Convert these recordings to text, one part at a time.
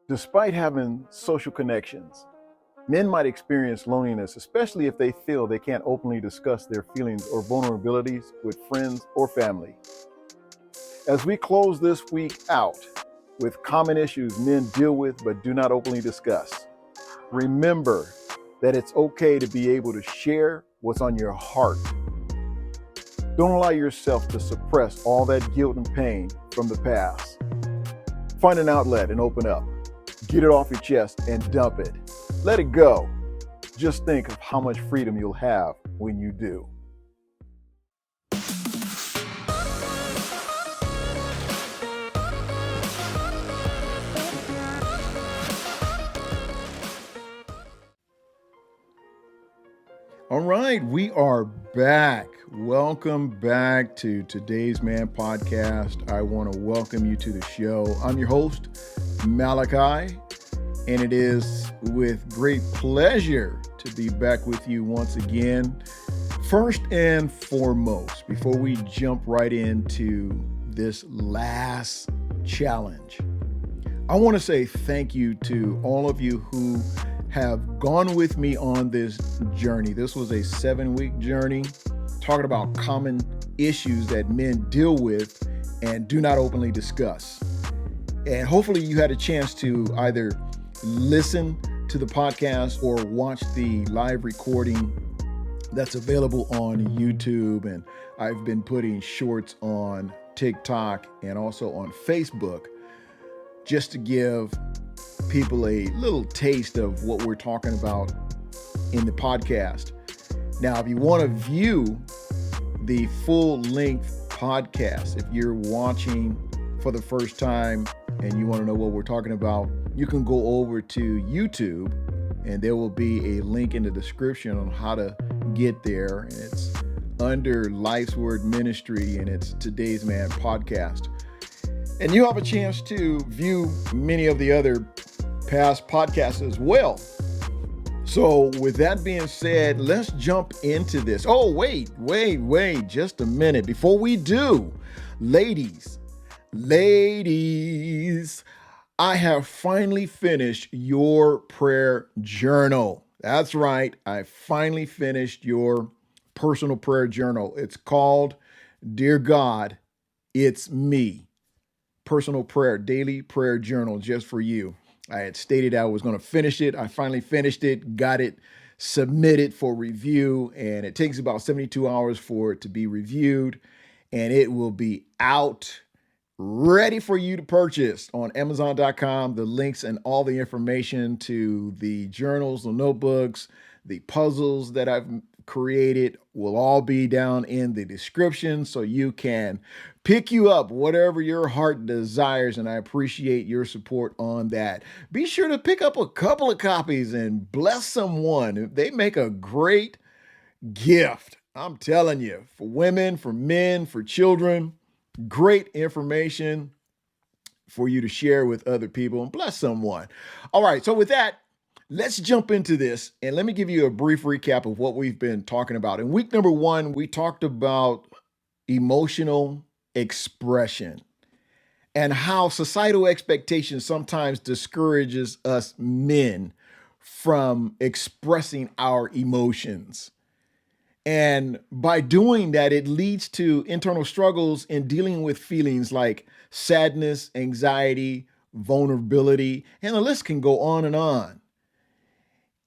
Despite having social connections, men might experience loneliness, especially if they feel they can't openly discuss their feelings or vulnerabilities with friends or family. As we close this week out with common issues men deal with but do not openly discuss, remember that it's okay to be able to share what's on your heart. Don't allow yourself to suppress all that guilt and pain from the past. Find an outlet and open up. Get it off your chest and dump it. Let it go. Just think of how much freedom you'll have when you do. All right, we are back. Welcome back to Today's Man Podcast. I want to welcome you to the show. I'm your host, Malachi, and it is with great pleasure to be back with you once again. First and foremost, before we jump right into this last challenge, I want to say thank you to all of you who have gone with me on this journey. This was a 7-week journey talking about common issues that men deal with and do not openly discuss. And hopefully you had a chance to either listen to the podcast or watch the live recording that's available on YouTube. And I've been putting shorts on TikTok and also on Facebook just to give people a little taste of what we're talking about in the podcast. Now, if you want to view the full-length podcast, if you're watching for the first time and you want to know what we're talking about, you can go over to YouTube and there will be a link in the description on how to get there. And it's under Life's Word Ministry and it's Today's Man Podcast. And you have a chance to view many of the other past podcasts as well. So with that being said, let's jump into this. Oh, wait, just a minute. Before we do, ladies, I have finally finished your prayer journal. That's right. I finally finished your personal prayer journal. It's called Dear God, It's Me. Personal prayer, daily prayer journal just for you. I had stated I was going to finish it. I finally finished it, got it submitted for review, and it takes about 72 hours for it to be reviewed, and it will be out, ready for you to purchase on Amazon.com. The links and all the information to the journals, the notebooks, the puzzles that I've created will all be down in the description so you can pick you up whatever your heart desires, and I appreciate your support on that. Be sure to pick up a couple of copies and bless someone. They make a great gift. I'm telling you, for women, for men, for children, great information for you to share with other people and bless someone. All right, so with that, let's jump into this and let me give you a brief recap of what we've been talking about. In week number 1, we talked about emotional expression and how societal expectations sometimes discourages us men from expressing our emotions. And by doing that, it leads to internal struggles in dealing with feelings like sadness, anxiety, vulnerability, and the list can go on and on.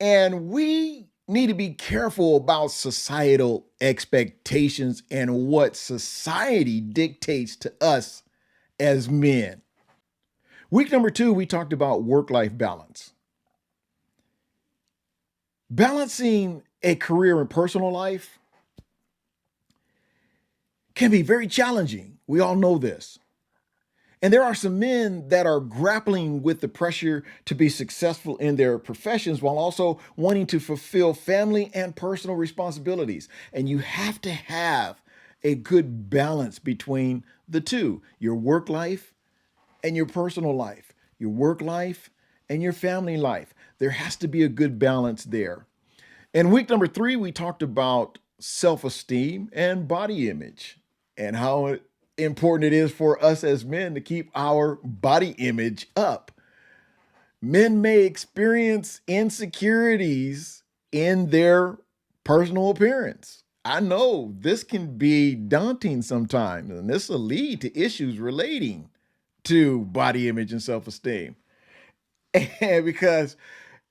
And we need to be careful about societal expectations and what society dictates to us as men. Week number 2, we talked about work-life balance. Balancing a career and personal life can be very challenging. We all know this. And there are some men that are grappling with the pressure to be successful in their professions while also wanting to fulfill family and personal responsibilities. And you have to have a good balance between the two, your work life and your personal life, your work life and your family life. There has to be a good balance there. In week number 3, we talked about self-esteem and body image and how important it is for us as men to keep our body image up. Men may experience insecurities in their personal appearance. I know this can be daunting sometimes, and this will lead to issues relating to body image and self esteem. And because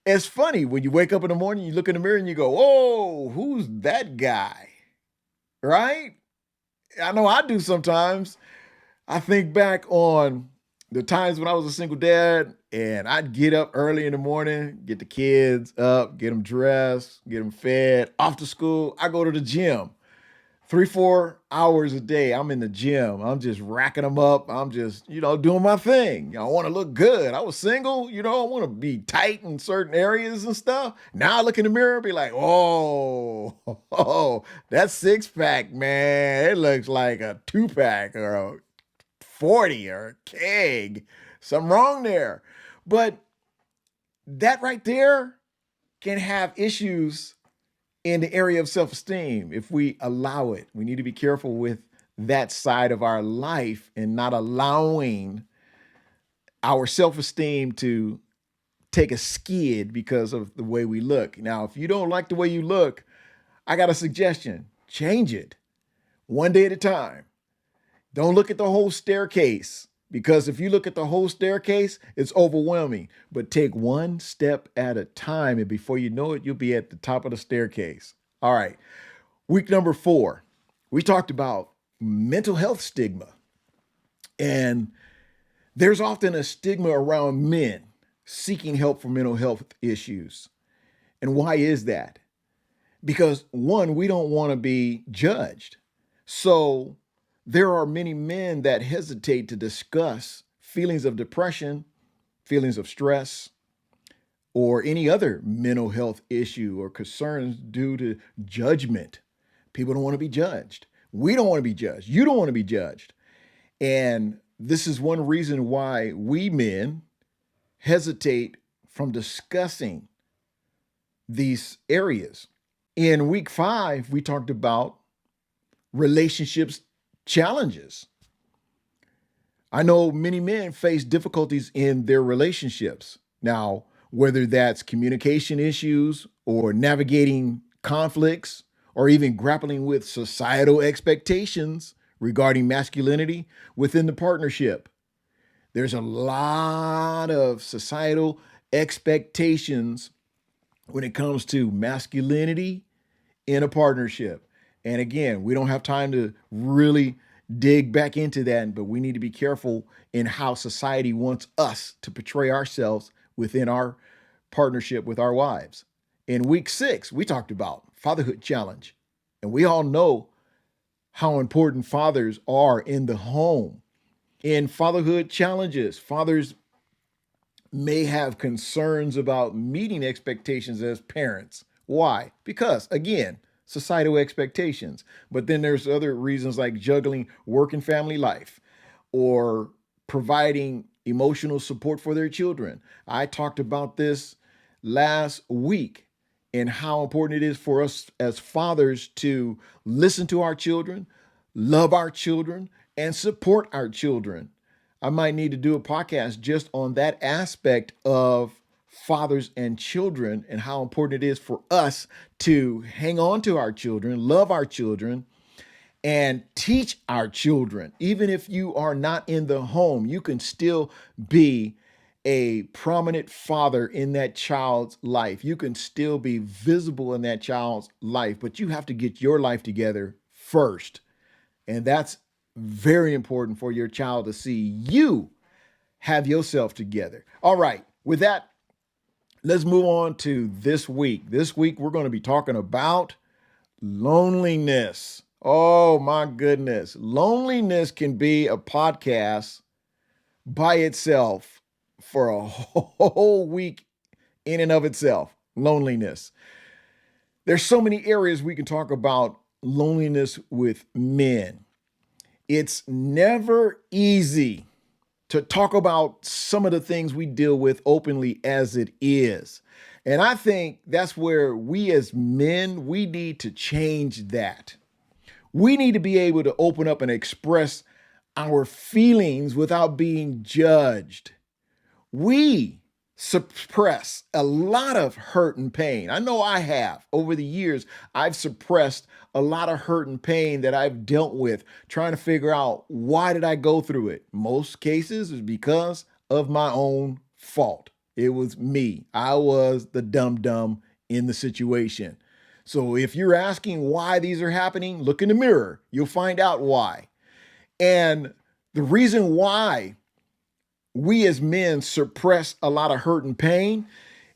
it's funny when you wake up in the morning, you look in the mirror and you go, "Whoa, who's that guy?" Right? I know I do sometimes. I think back on the times when I was a single dad and I'd get up early in the morning, get the kids up, get them dressed, get them fed, off to school. I go to the gym 3, 4 hours a day. I'm in the gym. I'm just racking them up. I'm just, doing my thing. I want to look good. I was single, I want to be tight in certain areas and stuff. Now I look in the mirror and be like, oh, oh, that six pack, man, it looks like a 2 pack or a 40 or a keg. Something wrong there. But that right there can have issues in the area of self esteem if we allow it. We need to be careful with that side of our life and not allowing our self esteem to take a skid because of the way we look. Now, if you don't like the way you look, I got a suggestion: change it one day at a time. Don't look at the whole staircase, because if you look at the whole staircase, it's overwhelming. But take one step at a time, and before you know it, you'll be at the top of the staircase. All right. Week number 4, we talked about mental health stigma. And there's often a stigma around men seeking help for mental health issues. And why is that? Because one, we don't want to be judged. So there are many men that hesitate to discuss feelings of depression, feelings of stress, or any other mental health issue or concerns due to judgment. People don't want to be judged. We don't want to be judged. You don't want to be judged. And this is one reason why we men hesitate from discussing these areas. In week 5, we talked about relationships challenges. I know many men face difficulties in their relationships. Now, whether that's communication issues or navigating conflicts or even grappling with societal expectations regarding masculinity within the partnership. There's a lot of societal expectations when it comes to masculinity in a partnership. And again, we don't have time to really dig back into that, but we need to be careful in how society wants us to portray ourselves within our partnership with our wives. In week 6, we talked about fatherhood challenge. And we all know how important fathers are in the home. In fatherhood challenges, fathers may have concerns about meeting expectations as parents. Why? Because, again, societal expectations. But then there's other reasons like juggling work and family life or providing emotional support for their children. I talked about this last week and how important it is for us as fathers to listen to our children, love our children, and support our children. I might need to do a podcast just on that aspect of fathers and children and how important it is for us to hang on to our children, love our children, and teach our children. Even if you are not in the home, you can still be a prominent father in that child's life. You can still be visible in that child's life, but you have to get your life together first. And that's very important for your child to see you have yourself together. All right. With that, let's move on to this week. This week, we're going to be talking about loneliness. Oh, my goodness. Loneliness can be a podcast by itself for a whole week in and of itself. Loneliness. There's so many areas we can talk about loneliness with men. It's never easy to talk about some of the things we deal with openly as it is. And I think that's where we as men, we need to change that. We need to be able to open up and express our feelings without being judged. We suppress a lot of hurt and pain. I know I have. Over the years, I've suppressed a lot of hurt and pain that I've dealt with, trying to figure out why did I go through it. Most cases is because of my own fault. It was me. I was the dumb in the situation. So if you're asking why these are happening, look in the mirror. You'll find out why. And the reason why we as men suppress a lot of hurt and pain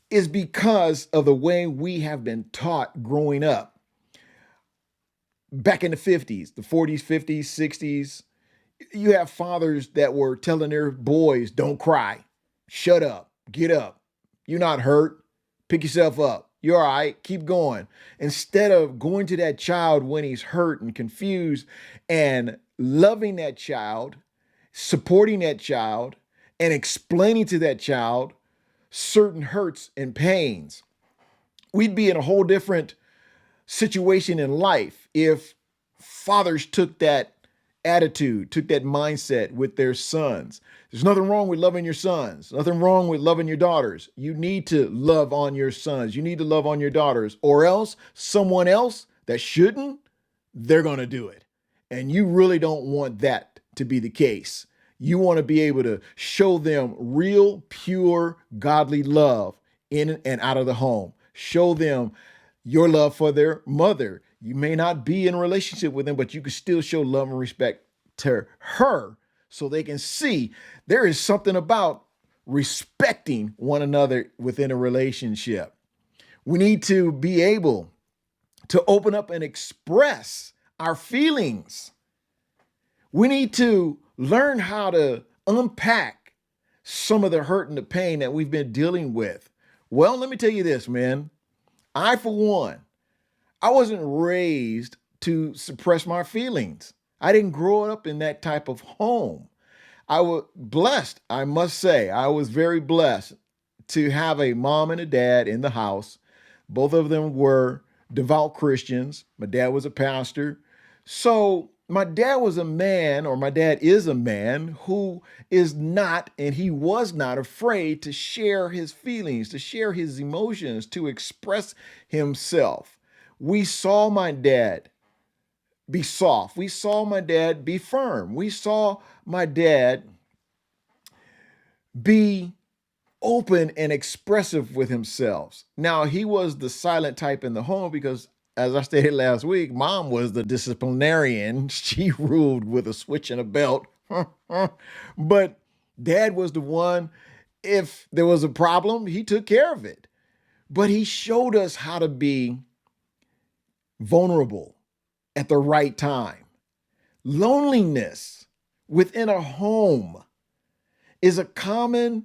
is because of the way we have been taught growing up. Back in the 50s, the 40s, 50s, 60s, you have fathers that were telling their boys, don't cry, shut up, get up. You're not hurt. Pick yourself up. You're all right. Keep going. Instead of going to that child when he's hurt and confused and loving that child, supporting that child, and explaining to that child certain hurts and pains, we'd be in a whole different situation in life if fathers took that attitude, took that mindset with their sons. There's nothing wrong with loving your sons, nothing wrong with loving your daughters. You need to love on your sons. You need to love on your daughters, or else someone else that shouldn't, they're going to do it. And you really don't want that to be the case. You want to be able to show them real, pure, godly love in and out of the home. Show them your love for their mother. You may not be in a relationship with them, but you can still show love and respect to her so they can see there is something about respecting one another within a relationship. We need to be able to open up and express our feelings. We need to learn how to unpack some of the hurt and the pain that we've been dealing with. Well, let me tell you this, man. I, for one, I wasn't raised to suppress my feelings. I didn't grow up in that type of home. I was blessed, I must say. I was very blessed to have a mom and a dad in the house. Both of them were devout Christians. My dad was a pastor. So my dad was a man, or my dad is a man who is not, and he was not afraid to share his feelings, to share his emotions, to express himself. We saw my dad be soft. We saw my dad be firm. We saw my dad be open and expressive with himself. Now, he was the silent type in the home because, as I stated last week, mom was the disciplinarian. She ruled with a switch and a belt. But dad was the one, if there was a problem, he took care of it. But he showed us how to be vulnerable at the right time. Loneliness within a home is a common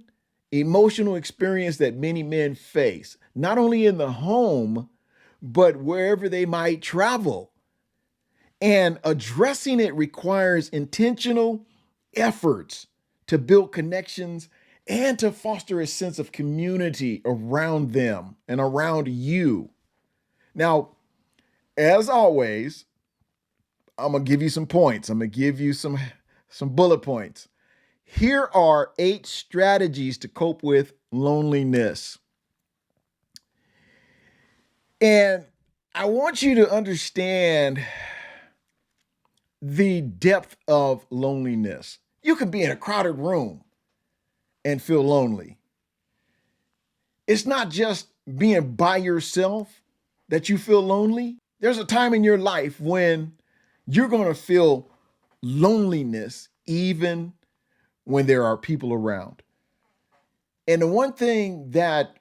emotional experience that many men face, not only in the home, but wherever they might travel. And addressing it requires intentional efforts to build connections and to foster a sense of community around them and around you. Now, as always, I'm going to give you some points. I'm going to give you some bullet points. Here are 8 strategies to cope with loneliness. And I want you to understand the depth of loneliness. You can be in a crowded room and feel lonely. It's not just being by yourself that you feel lonely. There's a time in your life when you're going to feel loneliness even when there are people around. And the one thing that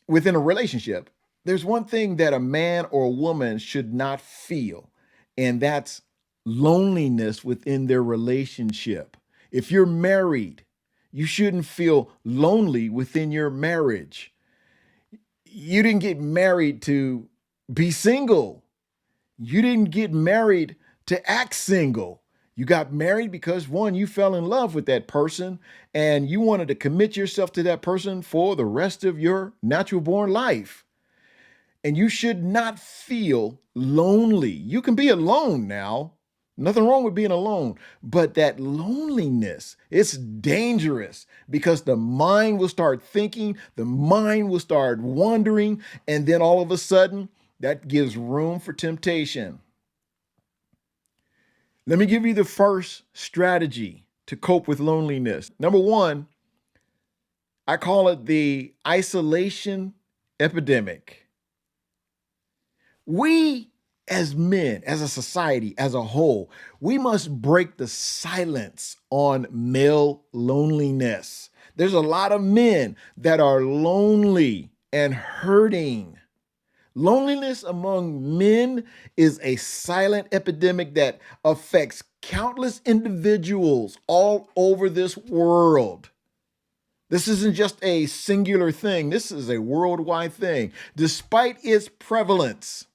within a relationship, there's one thing that a man or a woman should not feel, and that's loneliness within their relationship. If you're married, you shouldn't feel lonely within your marriage. You didn't get married to be single. You didn't get married to act single. You got married because, one, you fell in love with that person and you wanted to commit yourself to that person for the rest of your natural born life. And you should not feel lonely. You can be alone now, Nothing wrong with being alone, but that loneliness, it's dangerous because the mind will start thinking, the mind will start wandering, and then all of a sudden, that gives room for temptation. Let me give you the first strategy to cope with loneliness. Number one, I call it the isolation epidemic. We as men, as a society, as a whole, we must break the silence on male loneliness. There's a lot of men that are lonely and hurting. Loneliness among men is a silent epidemic that affects countless individuals all over this world. This isn't just a singular thing, this is a worldwide thing. Despite its prevalence,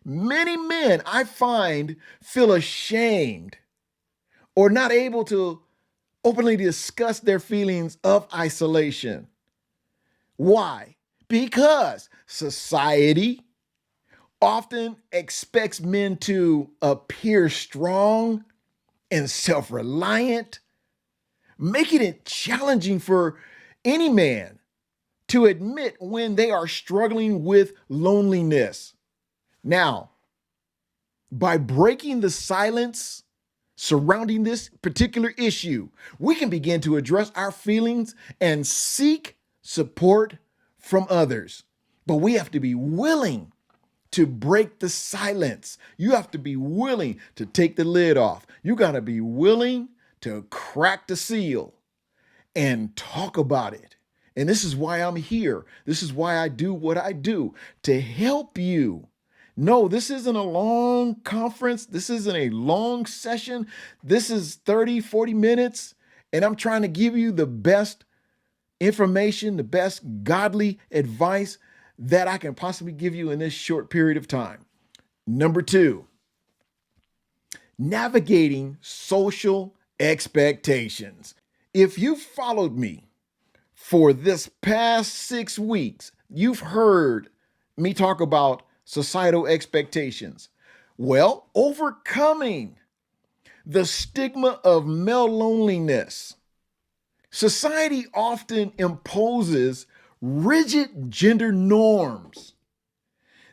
many men I find feel ashamed or not able to openly discuss their feelings of isolation. Why? Because society often expects men to appear strong and self reliant, making it challenging for any man to admit when they are struggling with loneliness. Now, by breaking the silence surrounding this particular issue, we can begin to address our feelings and seek support from others. But we have to be willing to break the silence. You have to be willing to take the lid off. You got to be willing to crack the seal and talk about it. And this is why I'm here. This is why I do what I do, to help you. No, this isn't a long conference. This isn't a long session. This is 30, 40 minutes. And I'm trying to give you the best information, the best godly advice that I can possibly give you in this short period of time. Number two, navigating social expectations. If you followed me for this past 6 weeks, you've heard me talk about societal expectations. Well, overcoming the stigma of male loneliness. Society often imposes rigid gender norms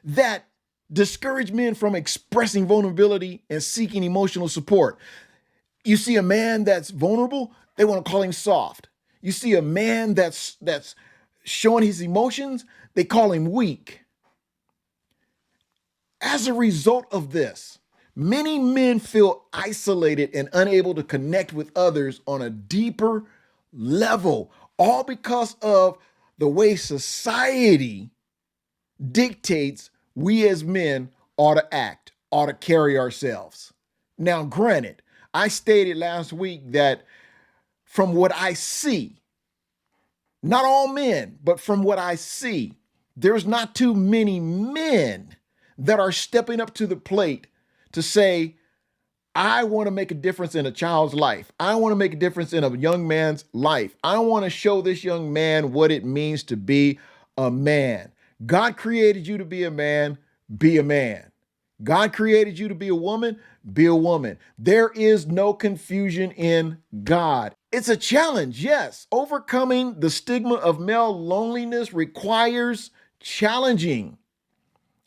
that discourage men from expressing vulnerability and seeking emotional support. You see a man that's vulnerable, they want to call him soft. You see a man that's showing his emotions, they call him weak. As a result of this, many men feel isolated and unable to connect with others on a deeper level, all because of the way society dictates we as men ought to act, ought to carry ourselves. Now, granted, I stated last week that from what I see, not all men, but from what I see, there's not too many men that are stepping up to the plate to say, I want to make a difference in a child's life. I want to make a difference in a young man's life. I want to show this young man what it means to be a man. God created you to be a man, be a man. God created you to be a woman, be a woman. There is no confusion in God. It's a challenge, yes. Overcoming the stigma of male loneliness requires challenging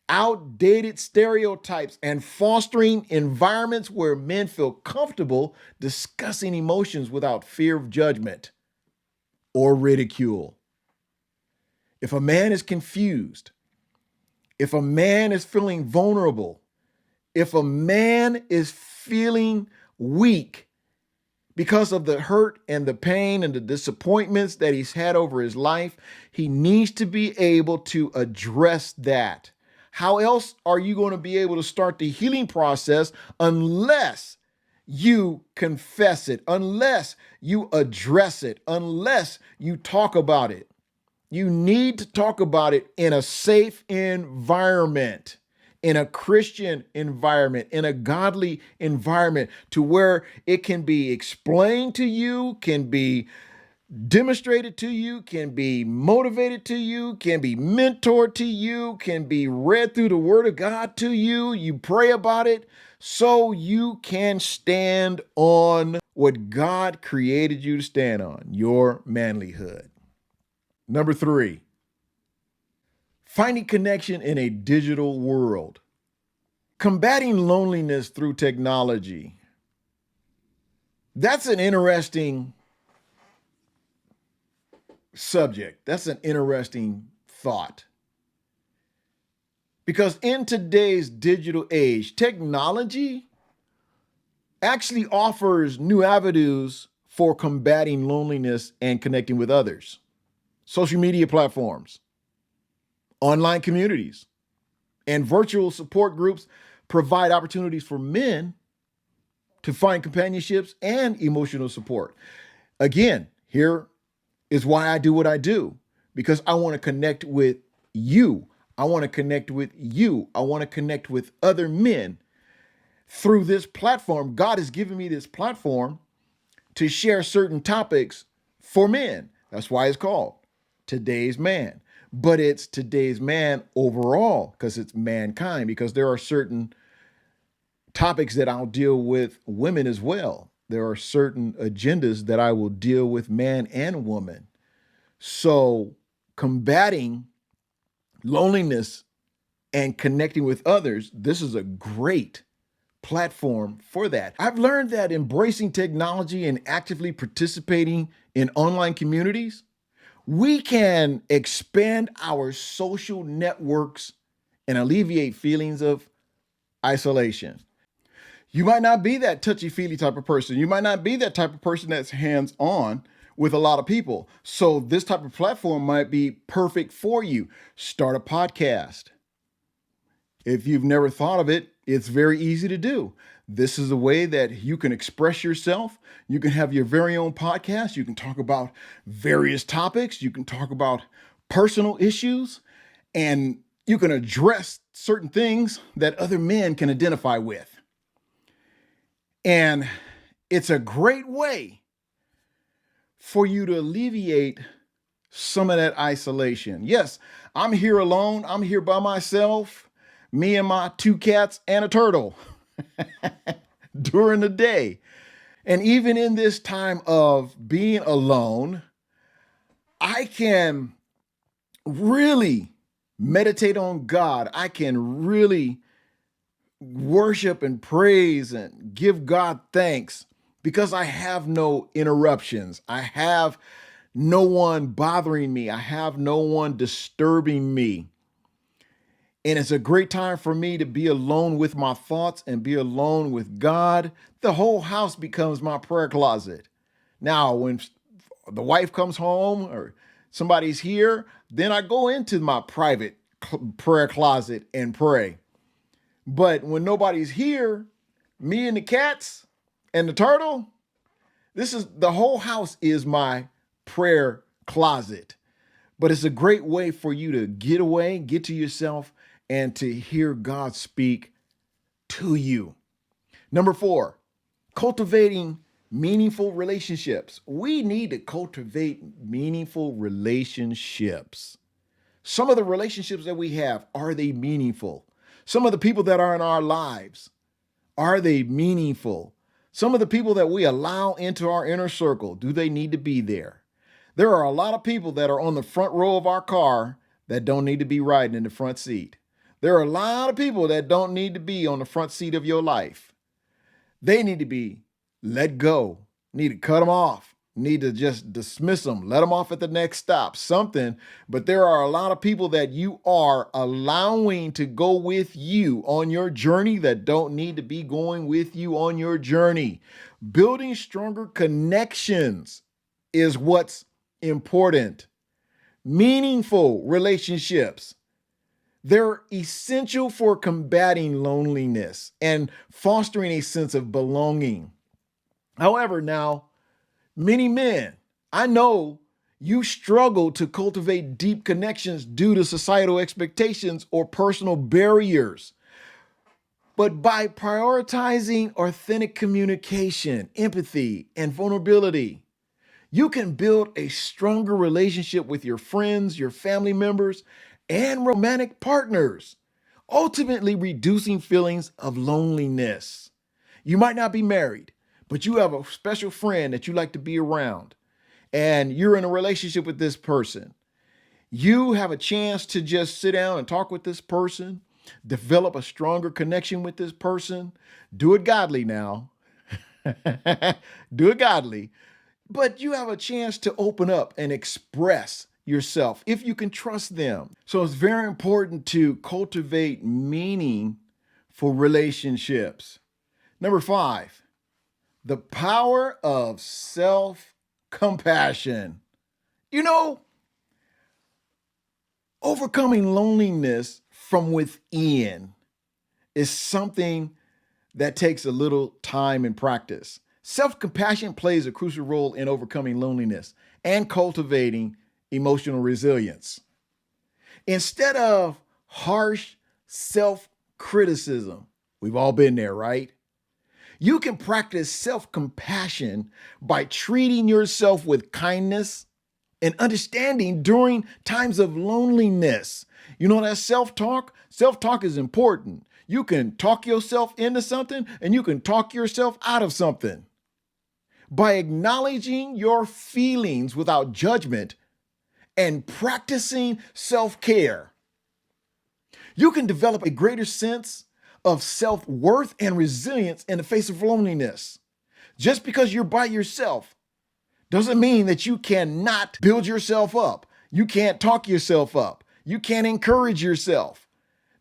outdated stereotypes and fostering environments where men feel comfortable discussing emotions without fear of judgment or ridicule. If a man is confused, if a man is feeling vulnerable, if a man is feeling weak because of the hurt and the pain and the disappointments that he's had over his life, he needs to be able to address that. How else are you going to be able to start the healing process unless you confess it, unless you address it, unless you talk about it? You need to talk about it in a safe environment, in a Christian environment, in a godly environment, to where it can be explained to you, can be demonstrated to you, can be motivated to you, can be mentored to you, can be read through the Word of God to you. You pray about it so you can stand on what God created you to stand on, your manlyhood. Number 3, finding connection in a digital world. Combating loneliness through technology. That's an interesting subject. That's an interesting thought. Because in today's digital age, technology actually offers new avenues for combating loneliness and connecting with others. Social media platforms, online communities, and virtual support groups provide opportunities for men to find companionships and emotional support. Again, here is why I do what I do, because I want to connect with you. I want to connect with you. I want to connect with other men through this platform. God has given me this platform to share certain topics for men. That's why it's called Today's Man. But it's Today's Man overall because it's mankind, because there are certain topics that I'll deal with women as well. There are certain agendas that I will deal with man and woman. So combating loneliness and connecting with others, this is a great platform for that. I've learned that embracing technology and actively participating in online communities, we can expand our social networks and alleviate feelings of isolation. You might not be that touchy-feely type of person. You might not be that type of person that's hands-on with a lot of people. So this type of platform might be perfect for you. Start a podcast. If you've never thought of it, it's very easy to do. This is a way that you can express yourself. You can have your very own podcast. You can talk about various topics. You can talk about personal issues, and you can address certain things that other men can identify with. And it's a great way for you to alleviate some of that isolation. Yes, I'm here alone. I'm here by myself, me and my 2 cats and a turtle during the day. And even in this time of being alone, I can really meditate on God. I can really worship and praise and give God thanks because I have no interruptions. I have no one bothering me. I have no one disturbing me. And it's a great time for me to be alone with my thoughts and be alone with God. The whole house becomes my prayer closet. Now, when the wife comes home or somebody's here, then I go into my private prayer closet and pray. But when nobody's here, me and the cats and the turtle, the whole house is my prayer closet. But it's a great way for you to get away, get to yourself, and to hear God speak to you. Number 4, cultivating meaningful relationships. We need to cultivate meaningful relationships. Some of the relationships that we have, are they meaningful? Some of the people that are in our lives, are they meaningful? Some of the people that we allow into our inner circle, do they need to be there? There are a lot of people that are on the front row of our car that don't need to be riding in the front seat. There are a lot of people that don't need to be on the front seat of your life. They need to be let go, need to cut them off, need to just dismiss them, let them off at the next stop, something. But there are a lot of people that you are allowing to go with you on your journey that don't need to be going with you on your journey. Building stronger connections is what's important. Meaningful relationships. They're essential for combating loneliness and fostering a sense of belonging. However, now, many men, I know you struggle to cultivate deep connections due to societal expectations or personal barriers. But by prioritizing authentic communication, empathy, and vulnerability, you can build a stronger relationship with your friends, your family members, and romantic partners. ultimately reducing feelings of loneliness. You might not be married, but you have a special friend that you like to be around, and you're in a relationship with this person. You have a chance to just sit down and talk with this person, develop a stronger connection with this person. Do it godly now. Do it godly. But you have a chance to open up and express yourself if you can trust them. So it's very important to cultivate meaning for relationships. Number 5, the power of self compassion. You know, overcoming loneliness from within is something that takes a little time and practice. Self compassion plays a crucial role in overcoming loneliness and cultivating emotional resilience. Instead of harsh self criticism, we've all been there, right? You can practice self compassion by treating yourself with kindness and understanding during times of loneliness. You know that self-talk? Self-talk is important. You can talk yourself into something and you can talk yourself out of something. By acknowledging your feelings without judgment and practicing self-care, you can develop a greater sense of self-worth and resilience in the face of loneliness. Just because you're by yourself doesn't mean that you cannot build yourself up. You can't talk yourself up. You can't encourage yourself.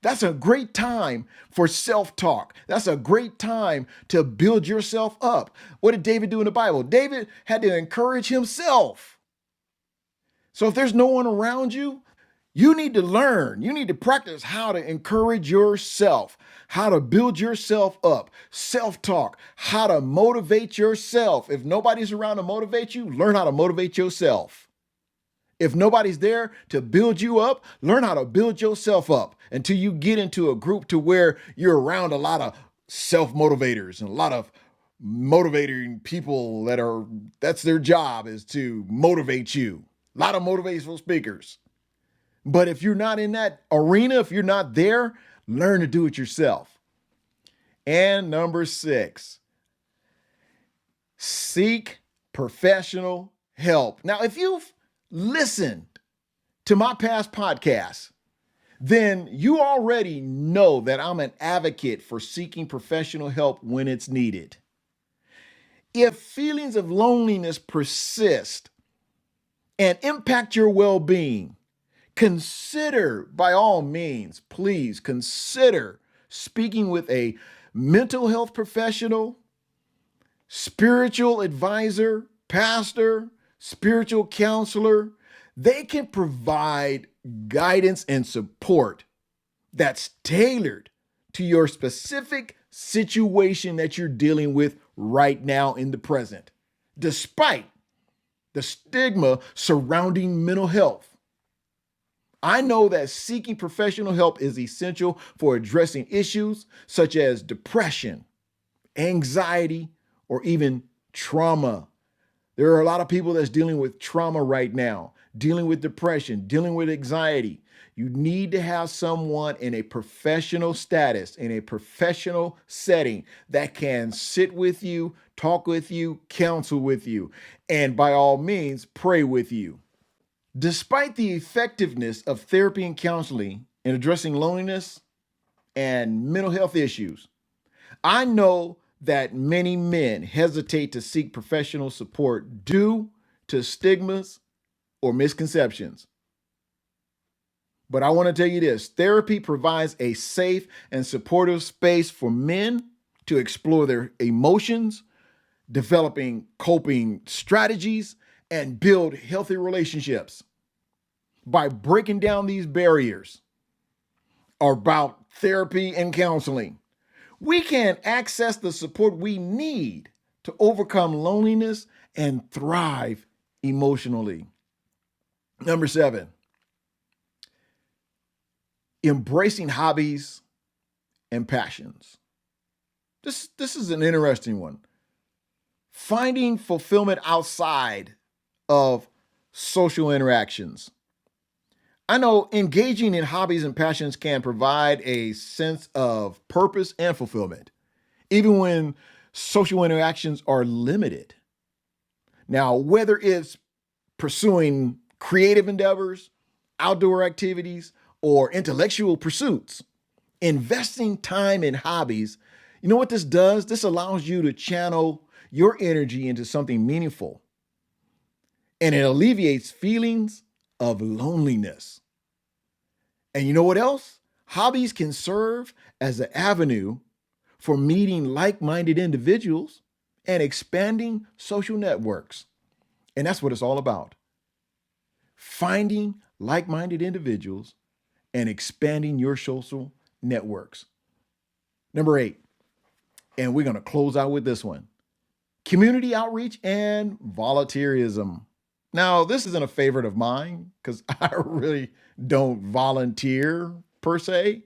That's a great time for self-talk. That's a great time to build yourself up. What did David do in the Bible? David had to encourage himself. So if there's no one around you, you need to learn. You need to practice how to encourage yourself, how to build yourself up, self-talk, how to motivate yourself. If nobody's around to motivate you, learn how to motivate yourself. If nobody's there to build you up, learn how to build yourself up until you get into a group to where you're around a lot of self-motivators and a lot of motivating people that's their job is to motivate you. A lot of motivational speakers. But if you're not in that arena, if you're not there, learn to do it yourself. And number 6, seek professional help. Now, if you've listened to my past podcasts, then you already know that I'm an advocate for seeking professional help when it's needed. If feelings of loneliness persist and impact your well-being, consider, by all means, please consider speaking with a mental health professional, spiritual advisor, pastor, spiritual counselor. They can provide guidance and support that's tailored to your specific situation that you're dealing with right now in the present, despite the stigma surrounding mental health. I know that seeking professional help is essential for addressing issues such as depression, anxiety, or even trauma. There are a lot of people that's dealing with trauma right now, dealing with depression, dealing with anxiety. You need to have someone in a professional status, in a professional setting that can sit with you, talk with you, counsel with you, and by all means, pray with you. Despite the effectiveness of therapy and counseling in addressing loneliness and mental health issues, I know that many men hesitate to seek professional support due to stigmas or misconceptions. But I want to tell you this: therapy provides a safe and supportive space for men to explore their emotions, developing coping strategies, and build healthy relationships. By breaking down these barriers about therapy and counseling, we can access the support we need to overcome loneliness and thrive emotionally. Number 7, embracing hobbies and passions. This is an interesting one. Finding fulfillment outside of social interactions. I know engaging in hobbies and passions can provide a sense of purpose and fulfillment, even when social interactions are limited. Now, whether it's pursuing creative endeavors, outdoor activities, or intellectual pursuits, investing time in hobbies, you know what this does? This allows you to channel your energy into something meaningful, and it alleviates feelings of loneliness. And you know what else? Hobbies can serve as an avenue for meeting like minded individuals and expanding social networks. And that's what it's all about, finding like minded individuals and expanding your social networks. Number 8, and we're going to close out with this one: community outreach and volunteerism. Now, this isn't a favorite of mine because I really don't volunteer per se.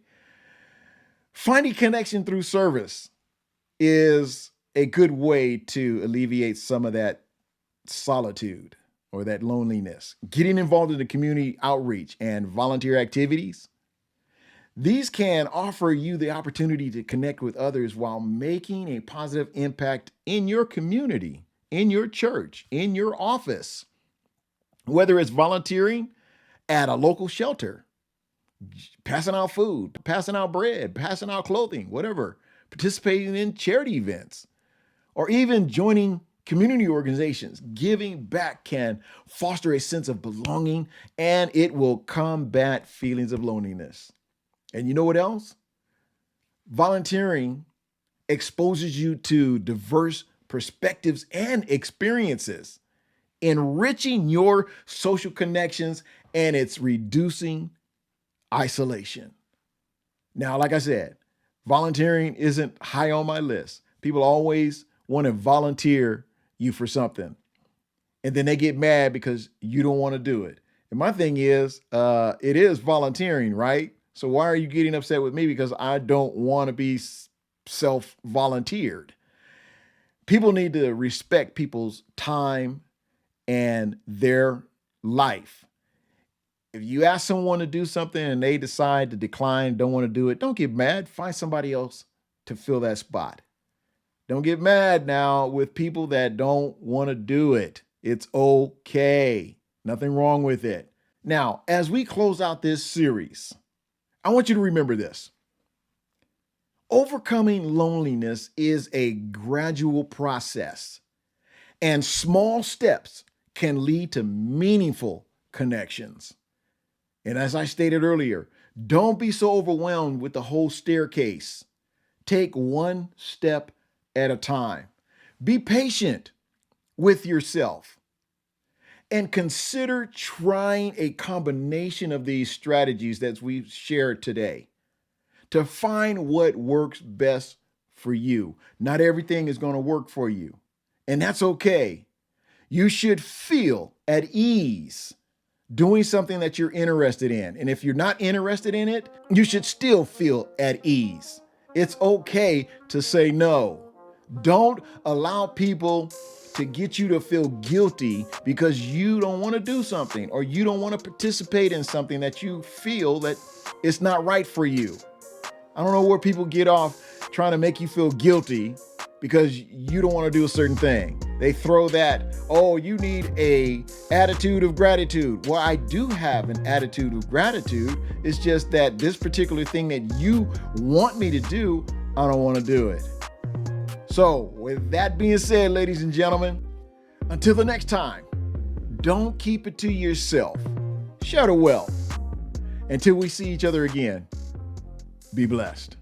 Finding connection through service is a good way to alleviate some of that solitude or that loneliness. Getting involved in the community outreach and volunteer activities, these can offer you the opportunity to connect with others while making a positive impact in your community, in your church, in your office. Whether it's volunteering at a local shelter, passing out food, passing out bread, passing out clothing, whatever, participating in charity events, or even joining community organizations, giving back can foster a sense of belonging, and it will combat feelings of loneliness. And you know what else? Volunteering exposes you to diverse perspectives and experiences, enriching your social connections, and it's reducing isolation. Now, like I said, volunteering isn't high on my list. People always want to volunteer you for something, and then they get mad because you don't want to do it. And my thing is, it is volunteering, right? So why are you getting upset with me because I don't want to be self-volunteered? People need to respect people's time and their life. If you ask someone to do something and they decide to decline, don't want to do it, don't get mad. Find somebody else to fill that spot. Don't get mad now with people that don't want to do it. It's okay. Nothing wrong with it. Now, as we close out this series, I want you to remember this. Overcoming loneliness is a gradual process, and small steps can lead to meaningful connections. And as I stated earlier, don't be so overwhelmed with the whole staircase. Take one step at a time. Be patient with yourself and consider trying a combination of these strategies that we've shared today to find what works best for you. Not everything is going to work for you, and that's okay. You should feel at ease doing something that you're interested in. And if you're not interested in it, you should still feel at ease. It's okay to say no. Don't allow people to get you to feel guilty because you don't want to do something or you don't want to participate in something that you feel that it's not right for you. I don't know where people get off trying to make you feel guilty because you don't want to do a certain thing. They throw that, oh, you need a attitude of gratitude. Well, I do have an attitude of gratitude. It's just that this particular thing that you want me to do, I don't want to do it. So with that being said, ladies and gentlemen, until the next time, don't keep it to yourself. Share the wealth. Until we see each other again, be blessed.